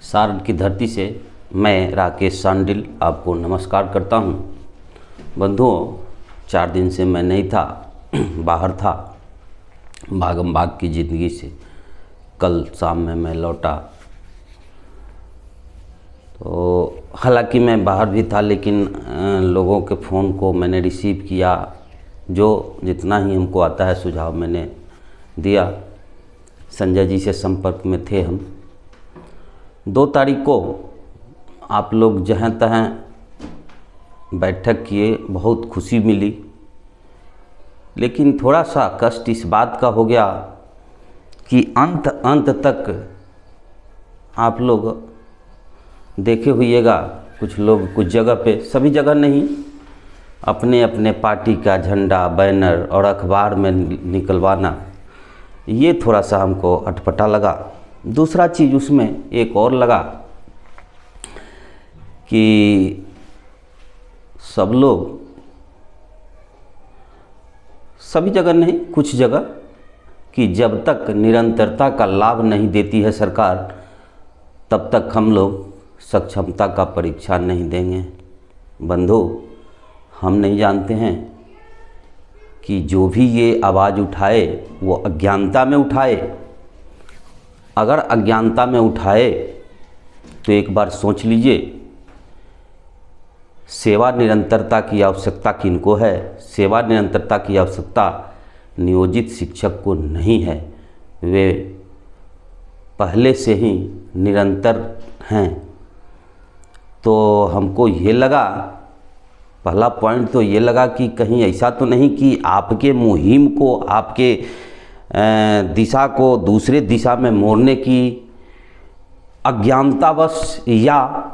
सारण की धरती से मैं राकेश सांडिल आपको नमस्कार करता हूं। बंधुओं, 4 दिन से मैं नहीं था, बाहर था, भागम भाग की ज़िंदगी से। कल शाम में मैं लौटा तो हालांकि मैं बाहर भी था, लेकिन लोगों के फ़ोन को मैंने रिसीव किया। जो जितना ही हमको आता है सुझाव मैंने दिया। संजय जी से संपर्क में थे हम। 2 तारीख को आप लोग जहाँ तहाँ बैठक किए, बहुत खुशी मिली, लेकिन थोड़ा सा कष्ट इस बात का हो गया कि अंत तक आप लोग देखे होइएगा, कुछ लोग कुछ जगह पे, सभी जगह नहीं, अपने अपने पार्टी का झंडा, बैनर और अखबार में निकलवाना, ये थोड़ा सा हमको अटपटा लगा। दूसरा चीज़ उसमें एक और लगा कि सब लोग, सभी जगह नहीं, कुछ जगह, कि जब तक निरंतरता का लाभ नहीं देती है सरकार, तब तक हम लोग सक्षमता का परीक्षा नहीं देंगे। बंधु, हम नहीं जानते हैं कि जो भी ये आवाज़ उठाए वो अज्ञानता में उठाए। अगर अज्ञानता में उठाए तो एक बार सोच लीजिए, सेवा निरंतरता की आवश्यकता किनको है? सेवा निरंतरता की आवश्यकता नियोजित शिक्षक को नहीं है। वे पहले से ही निरंतर हैं। तो हमको ये लगा, पहला पॉइंट तो ये लगा कि कहीं ऐसा तो नहीं कि आपके मुहिम को, आपके दिशा को दूसरे दिशा में मोड़ने की अज्ञानतावश, या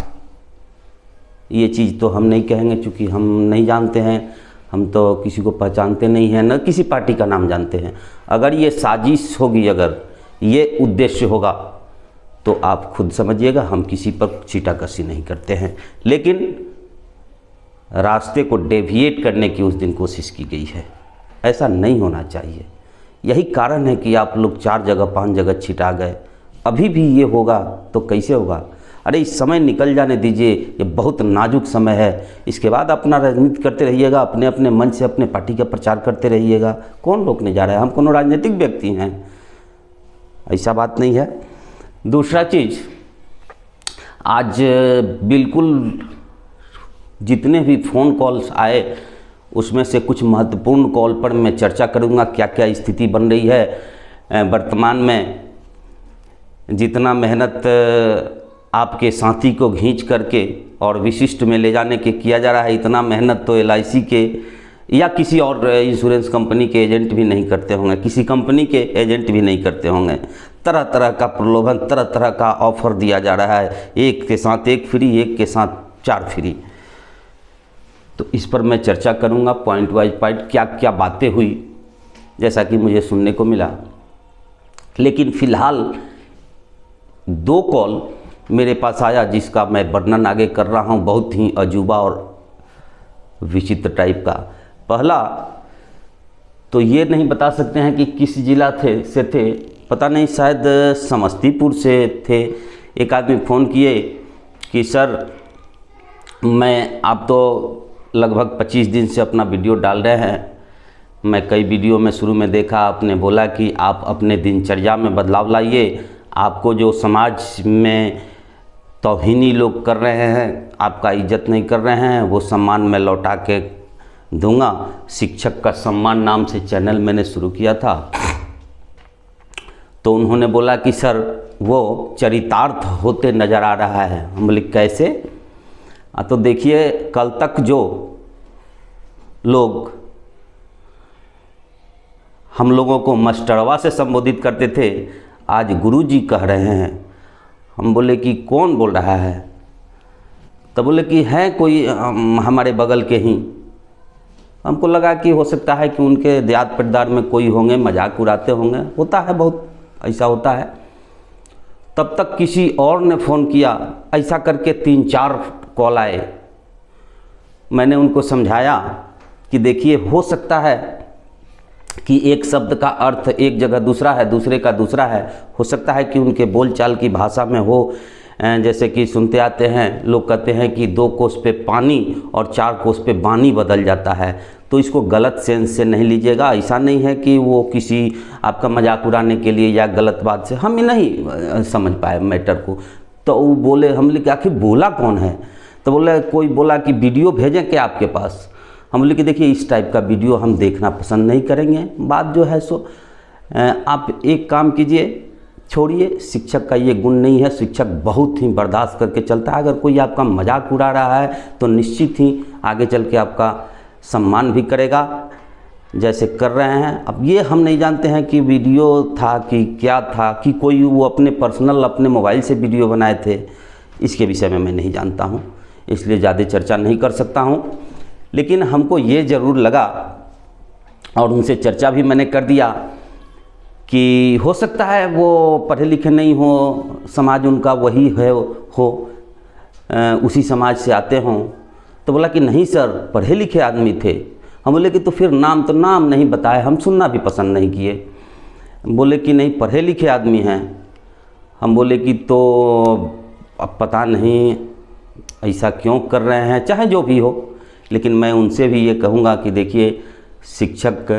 ये चीज़ तो हम नहीं कहेंगे क्योंकि हम नहीं जानते हैं, हम तो किसी को पहचानते नहीं हैं, न किसी पार्टी का नाम जानते हैं। अगर ये साजिश होगी, अगर ये उद्देश्य होगा, तो आप खुद समझिएगा, हम किसी पर छीटाकशी नहीं करते हैं, लेकिन रास्ते को डेविएट करने की उस दिन कोशिश की गई है। ऐसा नहीं होना चाहिए। यही कारण है कि आप लोग 4 जगह 5 जगह छिटा गए। अभी भी ये होगा तो कैसे होगा? अरे इस समय निकल जाने दीजिए, ये बहुत नाजुक समय है। इसके बाद अपना राजनीति करते रहिएगा, अपने अपने मन से अपने पार्टी का प्रचार करते रहिएगा। कौन रोकने जा रहा है? हम कोनो राजनीतिक व्यक्ति हैं, ऐसा बात नहीं है। दूसरा चीज़, आज बिल्कुल जितने भी फ़ोन कॉल्स आए, उसमें से कुछ महत्वपूर्ण कॉल पर मैं चर्चा करूंगा। क्या क्या स्थिति बन रही है वर्तमान में। जितना मेहनत आपके साथी को खींच करके और विशिष्ट में ले जाने के किया जा रहा है, इतना मेहनत तो LIC के या किसी और इंश्योरेंस कंपनी के एजेंट भी नहीं करते होंगे, किसी कंपनी के एजेंट भी नहीं करते होंगे। तरह तरह का प्रलोभन, तरह तरह का ऑफर दिया जा रहा है, एक के साथ एक फ्री, एक के साथ 4 फ्री। तो इस पर मैं चर्चा करूंगा, पॉइंट वाइज पॉइंट, क्या क्या बातें हुई, जैसा कि मुझे सुनने को मिला। लेकिन फ़िलहाल 2 कॉल मेरे पास आया, जिसका मैं वर्णन आगे कर रहा हूं, बहुत ही अजूबा और विचित्र टाइप का। पहला तो ये नहीं बता सकते हैं कि किस जिला से थे, पता नहीं, शायद समस्तीपुर से थे। एक आदमी फ़ोन किए कि सर, आप तो लगभग 25 दिन से अपना वीडियो डाल रहे हैं। मैं कई वीडियो में शुरू में देखा, आपने बोला कि आप अपने दिनचर्या में बदलाव लाइए। आपको जो समाज में तौहीनी लोग कर रहे हैं, आपका इज्जत नहीं कर रहे हैं, वो सम्मान मैं लौटा के दूंगा। शिक्षक का सम्मान नाम से चैनल मैंने शुरू किया था। तो उन्होंने बोला कि सर, वो चरितार्थ होते नज़र आ रहा है। हम बोले कैसे? तो देखिए, कल तक जो लोग हम लोगों को मास्टरवा से संबोधित करते थे, आज गुरुजी कह रहे हैं। हम बोले कि कौन बोल रहा है? तो बोले कि है कोई हमारे बगल के ही। हमको लगा कि हो सकता है कि उनके देहात परिवार में कोई होंगे, मजाक उड़ाते होंगे, होता है, बहुत ऐसा होता है। तब तक किसी और ने फ़ोन किया, ऐसा करके 3-4 कॉल आए। मैंने उनको समझाया कि देखिए, हो सकता है कि एक शब्द का अर्थ एक जगह दूसरा है, दूसरे का दूसरा है। हो सकता है कि उनके बोलचाल की भाषा में हो जैसे कि सुनते आते हैं, लोग कहते हैं कि 2 कोस पे पानी और 4 कोस पे बानी बदल जाता है, तो इसको गलत सेंस से नहीं लीजिएगा। ऐसा नहीं है कि वो किसी आपका मजाक उड़ाने के लिए या गलत बात से, हम नहीं समझ पाए मैटर को। तो वो बोले, हम बोले कि आखिर बोला कौन है? तो बोले कोई बोला कि वीडियो भेजें क्या आपके पास? हम बोले कि देखिए इस टाइप का वीडियो हम देखना पसंद नहीं करेंगे। बात जो है सो आप एक काम कीजिए, छोड़िए, शिक्षक का ये गुण नहीं है। शिक्षक बहुत ही बर्दाश्त करके चलता है। अगर कोई आपका मजाक उड़ा रहा है तो निश्चित ही आगे चल के आपका सम्मान भी करेगा, जैसे कर रहे हैं। अब ये हम नहीं जानते हैं कि वीडियो था कि क्या था, कि कोई वो अपने पर्सनल अपने मोबाइल से वीडियो बनाए थे, इसके विषय में मैं नहीं जानता हूँ, इसलिए ज़्यादा चर्चा नहीं कर सकता हूँ। लेकिन हमको ये ज़रूर लगा और उनसे चर्चा भी मैंने कर दिया कि हो सकता है वो पढ़े लिखे नहीं हो, समाज उनका वही है हो, उसी समाज से आते हों। तो बोला कि नहीं सर, पढ़े लिखे आदमी थे। हम बोले कि तो फिर नाम तो नाम नहीं बताए, हम सुनना भी पसंद नहीं किए। बोले कि नहीं पढ़े लिखे आदमी हैं। हम बोले कि तो अब पता नहीं ऐसा क्यों कर रहे हैं, चाहे जो भी हो। लेकिन मैं उनसे भी ये कहूँगा कि देखिए शिक्षक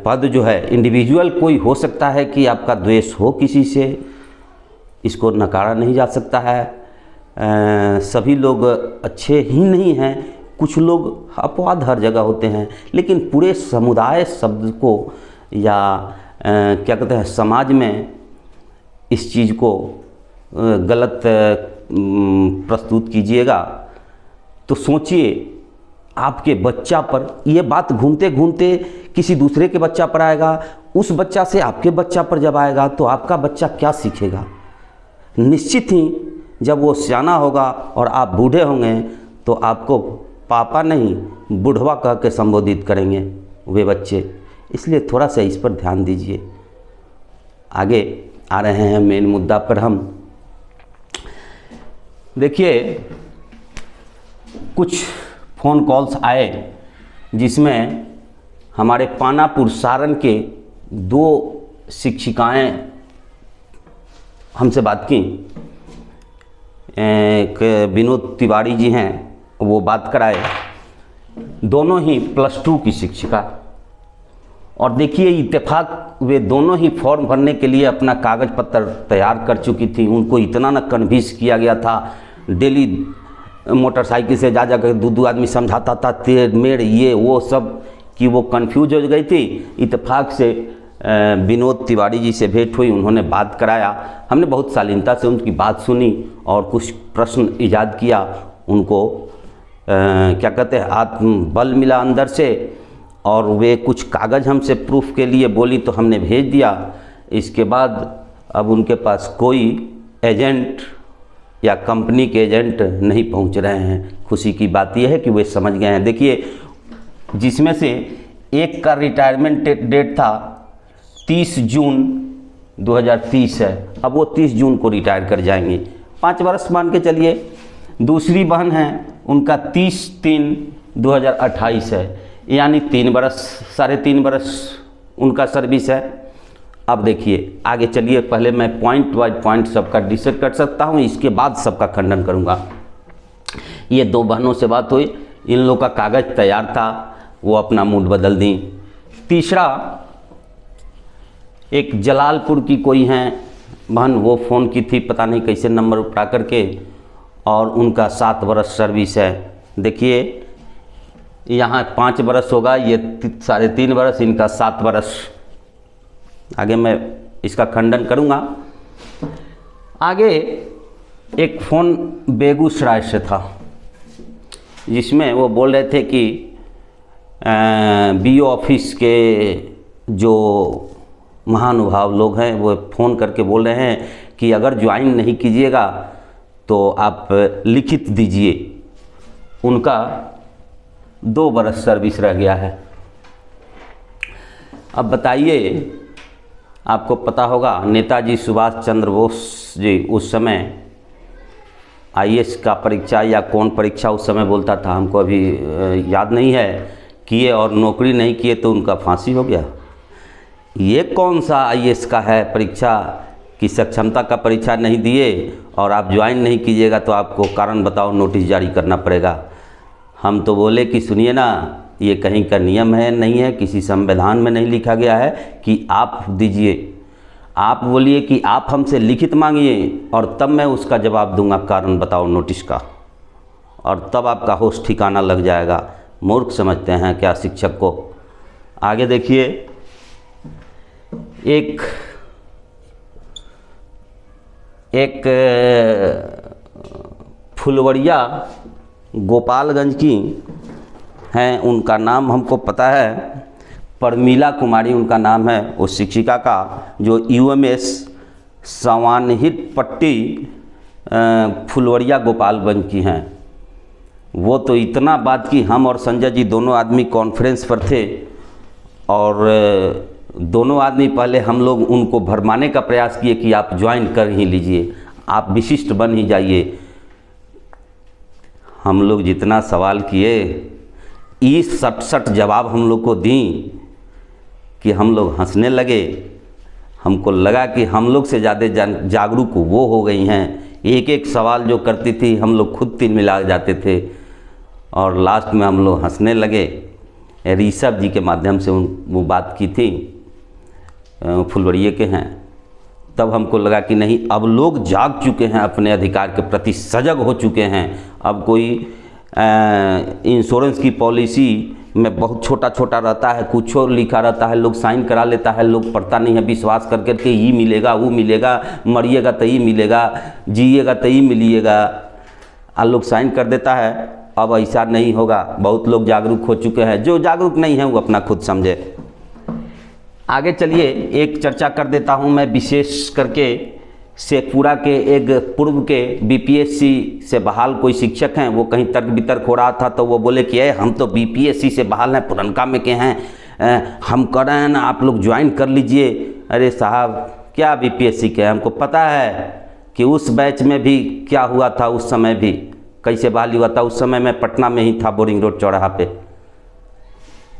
पद जो है, इंडिविजुअल कोई हो सकता है कि आपका द्वेष हो किसी से, इसको नकारा नहीं जा सकता है। सभी लोग अच्छे ही नहीं हैं, कुछ लोग अपवाद हर जगह होते हैं। लेकिन पूरे समुदाय शब्द को या क्या कहते हैं समाज में इस चीज़ को गलत प्रस्तुत कीजिएगा तो सोचिए आपके बच्चा पर ये बात घूमते घूमते किसी दूसरे के बच्चा पर आएगा, उस बच्चा से आपके बच्चा पर जब आएगा तो आपका बच्चा क्या सीखेगा? निश्चित ही जब वो सियाना होगा और आप बूढ़े होंगे तो आपको पापा नहीं बुढ़वा कह के संबोधित करेंगे वे बच्चे। इसलिए थोड़ा सा इस पर ध्यान दीजिए। आगे आ रहे हैं मेन मुद्दा पर हम। देखिए कुछ फ़ोन कॉल्स आए जिसमें हमारे पानापुर सारण के 2 शिक्षिकाएं हमसे बात की। एक विनोद तिवारी जी हैं, वो बात कराए, दोनों ही +2 की शिक्षिका। और देखिए इत्तेफाक वे दोनों ही फॉर्म भरने के लिए अपना कागज़ पत्र तैयार कर चुकी थी। उनको इतना न कन्विंस किया गया था, डेली मोटरसाइकिल से जा कर 2 आदमी समझाता था, तेर मेड़ ये वो सब, कि वो कंफ्यूज हो गई थी। इत्तेफाक से विनोद तिवारी जी से भेंट हुई, उन्होंने बात कराया। हमने बहुत शालीनता से उनकी बात सुनी और कुछ प्रश्न ईजाद किया। उनको क्या कहते हैं आत्मबल मिला अंदर से, और वे कुछ कागज़ हमसे प्रूफ के लिए बोली तो हमने भेज दिया। इसके बाद अब उनके पास कोई एजेंट या कंपनी के एजेंट नहीं पहुंच रहे हैं। खुशी की बात यह है कि वे समझ गए हैं। देखिए जिसमें से एक का रिटायरमेंट डेट था 30 जून 2030 है, अब वो 30 जून को रिटायर कर जाएंगे, 5 वर्ष मान के चलिए। दूसरी बहन है, उनका 30/3/2028 है, यानी 3 बरस 3.5 बरस उनका सर्विस है। अब देखिए आगे चलिए, पहले मैं पॉइंट बाय पॉइंट सबका डिस्कस कर सकता हूँ, इसके बाद सबका खंडन करूँगा। ये 2 बहनों से बात हुई, इन लोगों का कागज़ तैयार था, वो अपना मूड बदल दी। तीसरा एक जलालपुर की कोई हैं बहन, वो फ़ोन की थी, पता नहीं कैसे नंबर उठा करके, और उनका 7 बरस सर्विस है। देखिए यहाँ 5 बरस होगा, ये 3.5 बरस, इनका 7 बरस। आगे मैं इसका खंडन करूँगा। आगे एक फ़ोन बेगूसराय से था जिसमें वो बोल रहे थे कि BO ऑफिस के जो महानुभाव लोग हैं वो फ़ोन करके बोल रहे हैं कि अगर ज्वाइन नहीं कीजिएगा तो आप लिखित दीजिए। उनका 2 बरस सर्विस रह गया है। अब बताइए, आपको पता होगा नेताजी सुभाष चंद्र बोस जी उस समय IAS का परीक्षा या कौन परीक्षा उस समय बोलता था, हमको अभी याद नहीं है, किए और नौकरी नहीं किए तो उनका फांसी हो गया। ये कौन सा IAS का है परीक्षा कि सक्षमता का परीक्षा नहीं दिए और आप ज्वाइन नहीं कीजिएगा तो आपको कारण बताओ नोटिस जारी करना पड़ेगा। हम तो बोले कि सुनिए ना, ये कहीं का नियम है नहीं है, किसी संविधान में नहीं लिखा गया है कि आप दीजिए। आप बोलिए कि आप हमसे लिखित मांगिए और तब मैं उसका जवाब दूंगा कारण बताओ नोटिस का, और तब आपका होश ठिकाना लग जाएगा। मूर्ख समझते हैं क्या शिक्षक को। आगे देखिए, एक फुलवरिया गोपालगंज की हैं, उनका नाम हमको पता है, परमीला कुमारी उनका नाम है, उस शिक्षिका का जो यूएमएस सवानहित पट्टी फुलवरिया गोपालगंज की हैं। वो तो इतना बात की, हम और संजय जी दोनों आदमी कॉन्फ्रेंस पर थे और दोनों आदमी पहले हम लोग उनको भरमाने का प्रयास किए कि आप ज्वाइन कर ही लीजिए, आप विशिष्ट बन ही जाइए। हम लोग जितना सवाल किए, इस सट जवाब हम लोग को दी कि हम लोग हंसने लगे। हमको लगा कि हम लोग से ज़्यादा जागरूक वो हो गई हैं। एक एक सवाल जो करती थी हम लोग खुद तिलमिला जाते थे और लास्ट में हम लोग हंसने लगे। ऋषभ जी के माध्यम से वो बात की थी, फुलवरिये के हैं। तब हमको लगा कि नहीं, अब लोग जाग चुके हैं, अपने अधिकार के प्रति सजग हो चुके हैं। अब कोई इंश्योरेंस की पॉलिसी में बहुत छोटा छोटा रहता है, कुछ और लिखा रहता है, लोग साइन करा लेता है, लोग पढ़ता नहीं है, विश्वास कर करके ये मिलेगा वो मिलेगा, मरिएगा तो ये मिलेगा, जिएगा तो ये मिलिएगा, और लोग साइन कर देता है। अब ऐसा नहीं होगा, बहुत लोग जागरूक हो चुके हैं। जो जागरूक नहीं है वो अपना खुद समझे। आगे चलिए, एक चर्चा कर देता हूं मैं विशेष करके शेखपुरा के एक पूर्व के बीपीएससी से बहाल कोई शिक्षक हैं। वो कहीं तर्क वितर्क हो रहा था तो वो बोले कि हम तो बीपीएससी से बहाल हैं, पुरनका में के हैं, हम कर रहे हैं ना, आप लोग ज्वाइन कर लीजिए। अरे साहब, क्या बीपीएससी के, हमको पता है कि उस बैच में भी क्या हुआ था, उस समय भी कैसे बहाली हुआ था। उस समय मैं पटना में ही था, बोरिंग रोड चौराहा पे।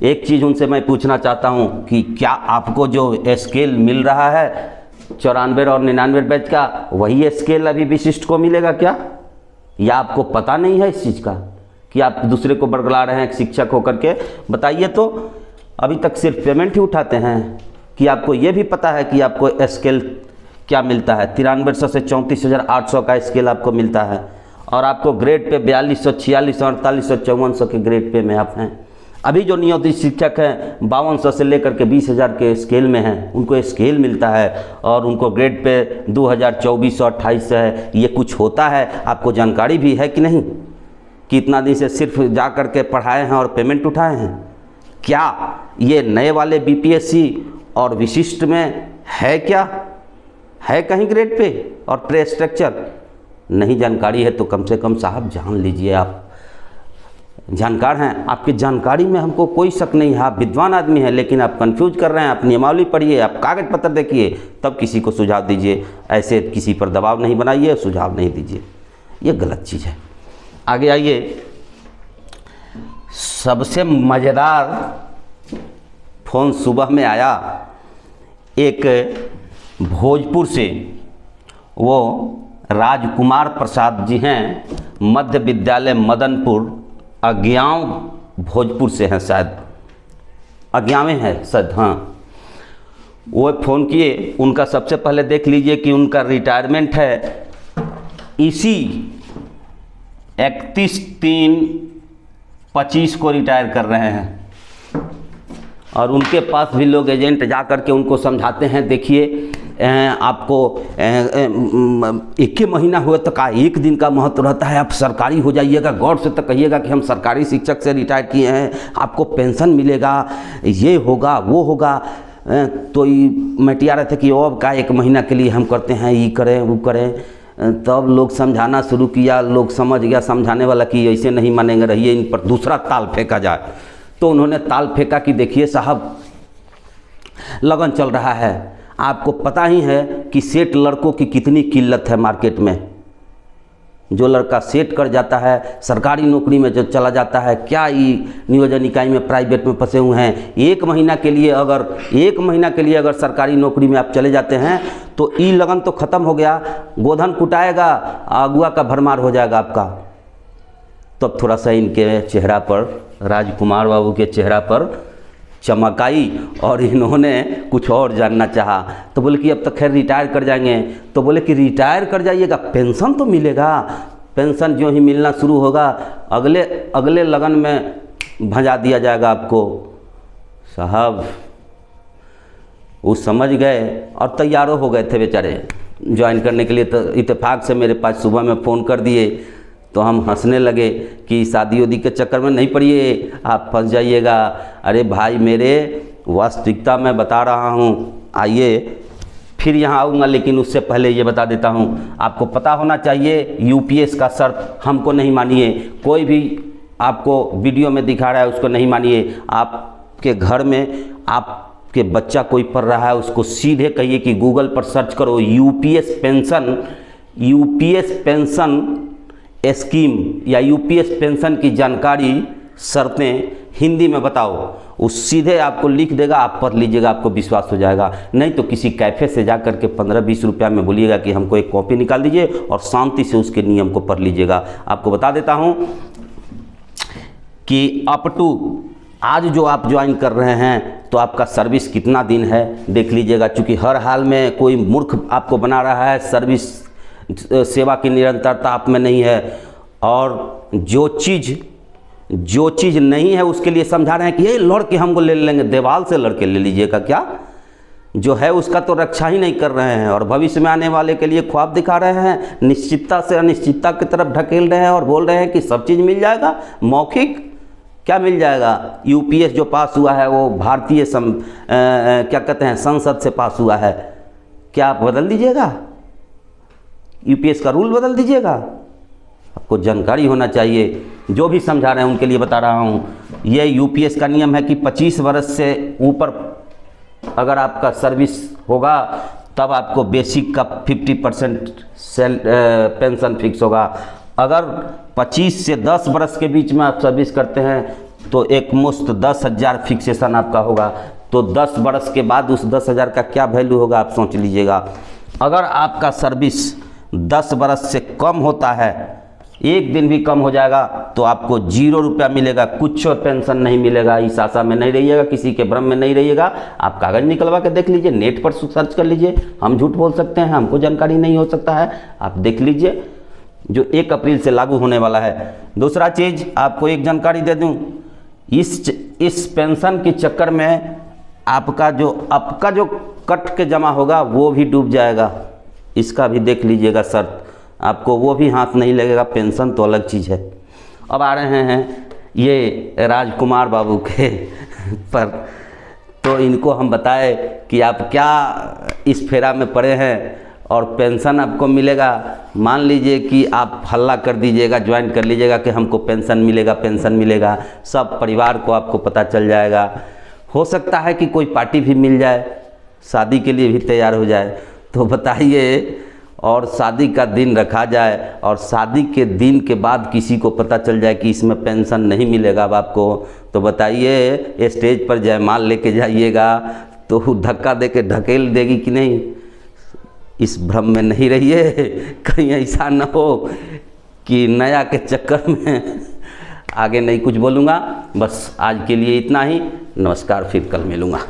एक चीज़ उनसे मैं पूछना चाहता हूं कि क्या आपको जो स्केल मिल रहा है 94 और 99 बैच का, वही स्केल अभी विशिष्ट को मिलेगा क्या? या आपको पता नहीं है इस चीज़ का कि आप दूसरे को बरगला रहे हैं शिक्षक होकर के? बताइए तो। अभी तक सिर्फ पेमेंट ही उठाते हैं कि आपको ये भी पता है कि आपको स्केल क्या मिलता है। 9300 से 34,800 का स्केल आपको मिलता है और आपको ग्रेड पे 4200, 4600, 4800, 5400 के ग्रेड पे में आप हैं। अभी जो नियोजित शिक्षक हैं 5200 से लेकर के 20,000 के स्केल में हैं, उनको स्केल मिलता है और उनको ग्रेड पे 2024-28 है। ये कुछ होता है, आपको जानकारी भी है कि नहीं? कि इतना दिन से सिर्फ जा कर के पढ़ाए हैं और पेमेंट उठाए हैं। क्या ये नए वाले बीपीएससी और विशिष्ट में है? क्या है कहीं ग्रेड पे और पे स्ट्रक्चर? नहीं जानकारी है तो कम से कम साहब जान लीजिए। आप जानकार हैं, आपकी जानकारी में हमको कोई शक नहीं है, आप विद्वान आदमी हैं, लेकिन आप कंफ्यूज कर रहे हैं। आप नियमावली पढ़िए, आप कागज पत्र देखिए, तब किसी को सुझाव दीजिए। ऐसे किसी पर दबाव नहीं बनाइए, सुझाव नहीं दीजिए, ये गलत चीज़ है। आगे आइए, सबसे मज़ेदार फ़ोन सुबह में आया एक भोजपुर से, वो राजकुमार प्रसाद जी हैं, मध्य विद्यालय मदनपुर, अज्ञाव भोजपुर से हैं, शायद अज्ञावे हैं शायद, हाँ। वो फ़ोन किए, उनका सबसे पहले देख लीजिए कि उनका रिटायरमेंट है इसी 31/3/25 को रिटायर कर रहे हैं। और उनके पास भी लोग एजेंट जा कर के उनको समझाते हैं, देखिए आपको 1 महीना हुए तो का 1 दिन का महत्व रहता है, आप सरकारी हो जाइएगा, गौर से तो कहिएगा कि हम सरकारी शिक्षक से रिटायर किए हैं, आपको पेंशन मिलेगा, ये होगा वो होगा। तो मटिया रहे थे कि अब का 1 महीना के लिए हम करते हैं, ये करें वो करें। तब लोग समझाना शुरू किया, लोग समझ गया समझाने वाला कि ऐसे नहीं मानेंगे, रहिए, इन पर दूसरा ताल फेंका जाए। तो उन्होंने ताल फेंका कि देखिए साहब, लगन चल रहा है, आपको पता ही है कि सेठ लड़कों की कितनी किल्लत है मार्केट में। जो लड़का सेट कर जाता है, सरकारी नौकरी में जो चला जाता है, क्या ये नियोजन इकाई में प्राइवेट में फंसे हुए हैं, एक महीना के लिए अगर सरकारी नौकरी में आप चले जाते हैं तो ई लगन तो ख़त्म हो गया, गोधन कुटाएगा, अगुआ का भरमार हो जाएगा आपका। तब थोड़ा सा इनके चेहरा पर, राजकुमार बाबू के चेहरा पर चमक आई और इन्होंने कुछ और जानना चाहा। तो बोले कि अब तक खैर रिटायर कर जाएंगे। तो बोले कि रिटायर कर जाइएगा, पेंशन तो मिलेगा। पेंशन जो ही मिलना शुरू होगा अगले लगन में भजा दिया जाएगा आपको। साहब वो समझ गए और तैयारों हो गए थे बेचारे ज्वाइन करने के लिए। तो इत्तेफाक से मेरे पास सुबह में फ़ोन कर दिए तो हम हंसने लगे कि शादी उदी के चक्कर में नहीं पड़िए, आप फंस जाइएगा। अरे भाई मेरे, वास्तविकता मैं बता रहा हूँ, आइए फिर यहाँ आऊँगा, लेकिन उससे पहले ये बता देता हूँ, आपको पता होना चाहिए यूपीएस का शर्त हमको नहीं मानिए। कोई भी आपको वीडियो में दिखा रहा है उसको नहीं मानिए। आपके घर में आपके बच्चा कोई पढ़ रहा है उसको सीधे कहिए कि गूगल पर सर्च करो यूपीएस पेंशन स्कीम या यूपीएस पेंशन की जानकारी, शर्तें हिंदी में बताओ। वो सीधे आपको लिख देगा, आप पढ़ लीजिएगा, आपको विश्वास हो जाएगा। नहीं तो किसी कैफ़े से जा कर के 15-20 रुपया में बोलिएगा कि हमको एक कॉपी निकाल दीजिए और शांति से उसके नियम को पढ़ लीजिएगा। आपको बता देता हूँ कि अप टू आज जो आप ज्वाइन कर रहे हैं तो आपका सर्विस कितना दिन है देख लीजिएगा। चूँकि हर हाल में कोई मूर्ख आपको बना रहा है, सर्विस सेवा की निरंतरता आप में नहीं है। और जो चीज़ नहीं है उसके लिए समझा रहे हैं कि ये लड़के हमको ले लेंगे, देवाल से लड़के ले लीजिएगा क्या? जो है उसका तो रक्षा ही नहीं कर रहे हैं और भविष्य में आने वाले के लिए ख्वाब दिखा रहे हैं, निश्चितता से अनिश्चितता की तरफ ढकेल रहे हैं और बोल रहे हैं कि सब चीज़ मिल जाएगा। मौखिक क्या मिल जाएगा? यूपीएस जो पास हुआ है वो भारतीय क्या कहते हैं संसद से पास हुआ है। क्या आप बदल दीजिएगा? यूपीएस का रूल बदल दीजिएगा? आपको जानकारी होना चाहिए। जो भी समझा रहे हैं उनके लिए बता रहा हूँ। ये यूपीएस का नियम है कि 25 वर्ष से ऊपर अगर आपका सर्विस होगा तब आपको बेसिक का 50% पेंशन फिक्स होगा। अगर 25 से 10 वर्ष के बीच में आप सर्विस करते हैं तो एक मुश्त 10,000 फिक्सेशन आपका होगा। तो 10 वर्ष के बाद उस 10,000 का क्या वैल्यू होगा आप सोच लीजिएगा। अगर आपका सर्विस 10 वर्ष से कम होता है, एक दिन भी कम हो जाएगा तो आपको 0 रुपया मिलेगा, कुछ पेंशन नहीं मिलेगा। इस आशा में नहीं रहिएगा, किसी के भ्रम में नहीं रहिएगा। आप कागज़ निकलवा के देख लीजिए, नेट पर सर्च कर लीजिए। हम झूठ बोल सकते हैं, हमको जानकारी नहीं हो सकता है, आप देख लीजिए, जो 1 अप्रैल से लागू होने वाला है। दूसरा चीज़ आपको एक जानकारी दे दूँ, इस पेंशन के चक्कर में आपका जो कट के जमा होगा वो भी डूब जाएगा। इसका भी देख लीजिएगा शर्त, आपको वो भी हाथ नहीं लगेगा। पेंशन तो अलग चीज़ है। अब आ रहे हैं ये राजकुमार बाबू के पर, तो इनको हम बताए कि आप क्या इस फेरा में पड़े हैं और पेंशन आपको मिलेगा। मान लीजिए कि आप हल्ला कर दीजिएगा, ज्वाइन कर लीजिएगा कि हमको पेंशन मिलेगा, सब परिवार को आपको पता चल जाएगा। हो सकता है कि कोई पार्टी भी मिल जाए, शादी के लिए भी तैयार हो जाए। तो बताइए, और शादी का दिन रखा जाए और शादी के दिन के बाद किसी को पता चल जाए कि इसमें पेंशन नहीं मिलेगा अब आपको, तो बताइए स्टेज पर जयमाल लेके जाइएगा तो धक्का दे के ढकेल देगी कि नहीं? इस भ्रम में नहीं रहिए, कहीं ऐसा न हो कि नया के चक्कर में आगे नहीं कुछ बोलूँगा। बस आज के लिए इतना ही, नमस्कार, फिर कल मिलूँगा।